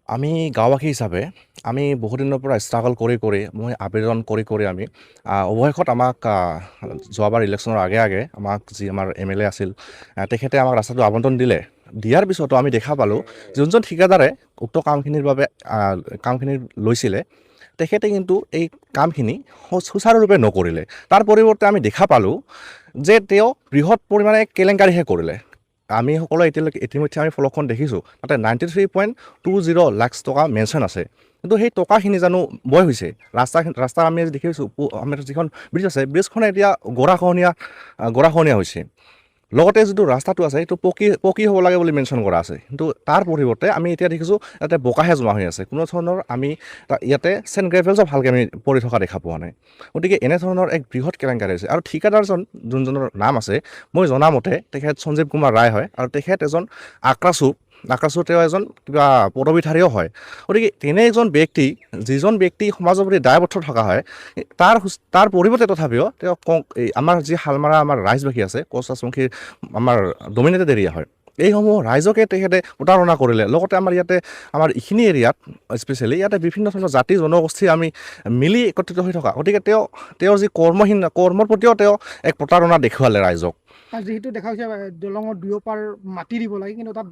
আমি গাঁওবাসী হিচাপে আমি বহুদিনৰ পৰা ষ্ট্ৰাগল কৰি মই আবেদন কৰি আমি অৱশেষত আমাক যোৱাবাৰ ইলেকশ্যনৰ আগে আমাক যি আমাৰ MLA আছিল তেখেতে আমাক ৰাস্তাটো আবণ্টন দিয়াৰ পিছতো আমি দেখা পালোঁ যোনজন ঠিকাদাৰে উক্ত কামখিনিৰ বাবে কামখিনি লৈছিলে তেখেতে কিন্তু এই কামখিনি সুচাৰুৰূপে নকৰিলে। তাৰ পৰিৱৰ্তে আমি দেখা পালোঁ যে তেওঁ বৃহৎ পৰিমাণে কেলেংকাৰীহে কৰিলে। আমি সকলোৱে ইতিমধ্যে আমি ফলকখন দেখিছোঁ তাতে 93.20 লাখ টকা মেনশ্যন আছে, কিন্তু সেই টকাখিনি জানো বয় হৈছে? ৰাস্তা আমি দেখিছোঁ আমাৰ যিখন ব্ৰিজ আছে ব্ৰিজখনে এতিয়া গৰাখহনীয়া হৈছে। লগতে যিটো ৰাস্তাটো আছে সেইটো পকী হ'ব লাগে বুলি মেনশ্যন কৰা আছে, কিন্তু তাৰ পৰিৱৰ্তে আমি এতিয়া দেখিছোঁ তাতে বোকাহে জমা হৈ আছে। কোনো ধৰণৰ আমি ইয়াতে চেণ্ট গ্ৰেভেলছো ভালকৈ আমি পৰি থকা দেখা পোৱা নাই। গতিকে এনেধৰণৰ এক বৃহৎ কেলেংকাৰী হৈছে। আৰু ঠিকাদাৰজন যোনজনৰ নাম আছে মই জনামতে তেখেত সঞ্জীৱ কুমাৰ ৰায় হয়, আৰু তেখেত এজন আক্ৰাছু তেওঁ এজন কিবা পদবীধাৰীও হয়। গতিকে তেনে এজন ব্যক্তি যিজন ব্যক্তি সমাজৰ প্ৰতি দায়বদ্ধ থকা হয় তাৰ পৰিৱৰ্তে তথাপিও তেওঁ আমাৰ যি শালমাৰা আমাৰ ৰাইজবাসী আছে কোচ-ৰাজবংশীৰ আমাৰ ডমিনেটেড এৰিয়া হয়, এইসমূহ ৰাইজকে তেখেতে প্ৰতাৰণা কৰিলে। লগতে আমাৰ এইখিনি এৰিয়াত স্পেচিয়েলি ইয়াতে বিভিন্ন ধৰণৰ জাতি জনগোষ্ঠী আমি মিলি একত্ৰিত হৈ থকা, গতিকে তেওঁৰ যি কৰ্মৰ প্ৰতিও তেওঁ এক প্ৰতাৰণা দেখুৱালে ৰাইজক। যিহেতু দেখা হৈছে দলঙৰ দুয়োপাৰ মাটি দিব লাগে, কিন্তু তাত